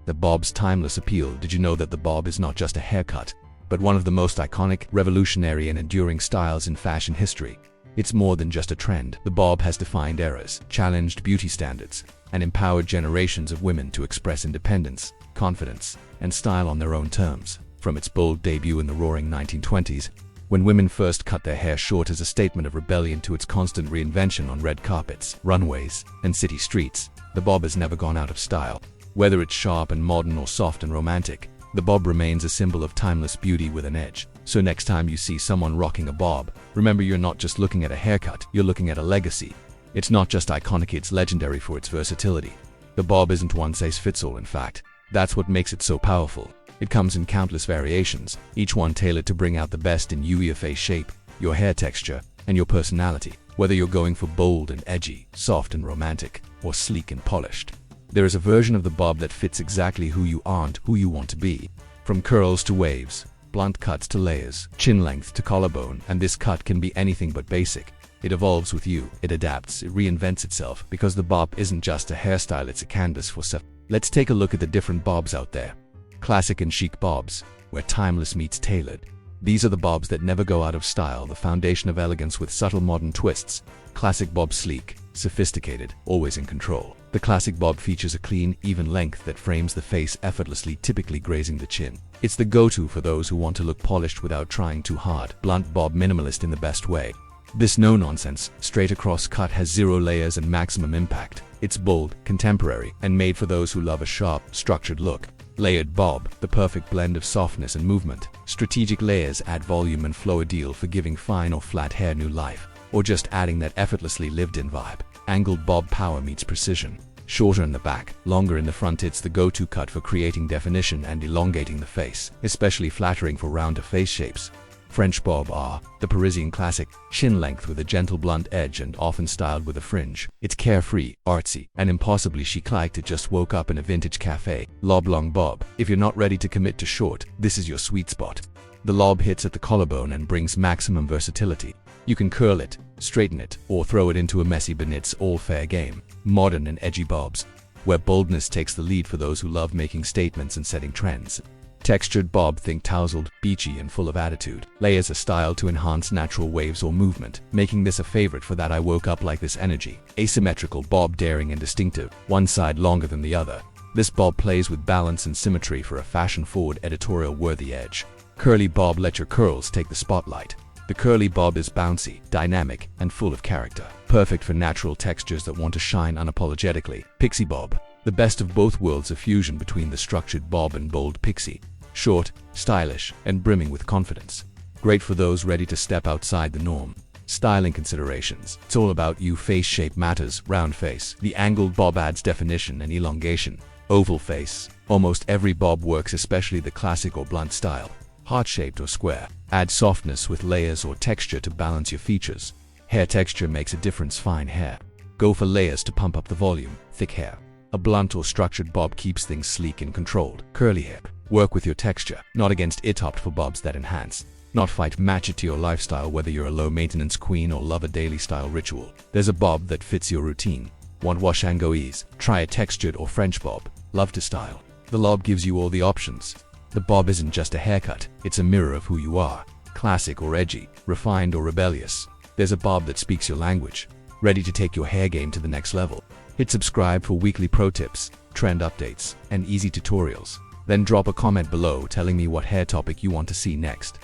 The bob's timeless appeal. Did you know that the bob is not just a haircut, but one of the most iconic, revolutionary, and enduring styles in fashion history? It's more than just a trend. The bob has defined eras, challenged beauty standards, and empowered generations of women to express independence, confidence, and style on their own terms. From its bold debut in the roaring 1920s, when women first cut their hair short as a statement of rebellion, to its constant reinvention on red carpets, runways, and city streets, the bob has never gone out of style. Whether it's sharp and modern or soft and romantic, the bob remains a symbol of timeless beauty with an edge. So next time you see someone rocking a bob, remember you're not just looking at a haircut, you're looking at a legacy. It's not just iconic, it's legendary for its versatility. The bob isn't one size fits all, in fact. That's what makes it so powerful. It comes in countless variations, each one tailored to bring out the best in you, your face shape, your hair texture, and your personality. Whether you're going for bold and edgy, soft and romantic, or sleek and polished, there is a version of the bob that fits exactly who you are and who you want to be. From curls to waves, blunt cuts to layers, chin length to collarbone, and this cut can be anything but basic. It evolves with you, it adapts, it reinvents itself, because the bob isn't just a hairstyle, it's a canvas for self. Let's take a look at the different bobs out there. Classic and chic bobs, where timeless meets tailored. These are the bobs that never go out of style, the foundation of elegance with subtle modern twists. Classic bob: sleek, sophisticated, always in control. The classic bob features a clean, even length that frames the face effortlessly, typically grazing the chin. It's the go-to for those who want to look polished without trying too hard. Blunt bob: minimalist in the best way. This no-nonsense, straight-across cut has zero layers and maximum impact. It's bold, contemporary, and made for those who love a sharp, structured look. Layered bob: the perfect blend of softness and movement. Strategic layers add volume and flow, ideal for giving fine or flat hair new life, or just adding that effortlessly lived-in vibe. Angled bob: power meets precision. Shorter in the back, longer in the front. It's the go-to cut for creating definition and elongating the face, especially flattering for rounder face shapes. French bob are the Parisian classic, chin length with a gentle blunt edge and often styled with a fringe. It's carefree, artsy, and impossibly chic, like it just woke up in a vintage cafe. Loblong bob: if you're not ready to commit to short, this is your sweet spot. The lob hits at the collarbone and brings maximum versatility. You can curl it, straighten it, or throw it into a messy bun. It's all fair game. Modern and edgy bobs, where boldness takes the lead for those who love making statements and setting trends. Textured bob: think tousled, beachy, and full of attitude. Layers: a style to enhance natural waves or movement, making this a favorite for that I woke up like this energy. Asymmetrical bob: daring and distinctive, one side longer than the other. This bob plays with balance and symmetry for a fashion-forward, editorial-worthy edge. Curly bob: let your curls take the spotlight. The curly bob is bouncy, dynamic, and full of character, perfect for natural textures that want to shine unapologetically. Pixie bob: the best of both worlds, a fusion between the structured bob and bold pixie. Short, stylish, and brimming with confidence. Great for those ready to step outside the norm. Styling considerations: it's all about you. Face shape matters. Round face: the angled bob adds definition and elongation. Oval face: almost every bob works, especially the classic or blunt style. Heart-shaped or square: add softness with layers or texture to balance your features. Hair texture makes a difference. Fine hair: go for layers to pump up the volume. Thick hair: a blunt or structured bob keeps things sleek and controlled. Curly hair: work with your texture, not against it. Opt for bobs that enhance, not fight. Match it to your lifestyle, whether you're a low-maintenance queen or love a daily style ritual. There's a bob that fits your routine. Want wash and go ease? Try a textured or French bob. Love to style? The lob gives you all the options. The bob isn't just a haircut, it's a mirror of who you are. Classic or edgy, refined or rebellious, there's a bob that speaks your language. Ready to take your hair game to the next level? Hit subscribe for weekly pro tips, trend updates, and easy tutorials. Then drop a comment below telling me what hair topic you want to see next.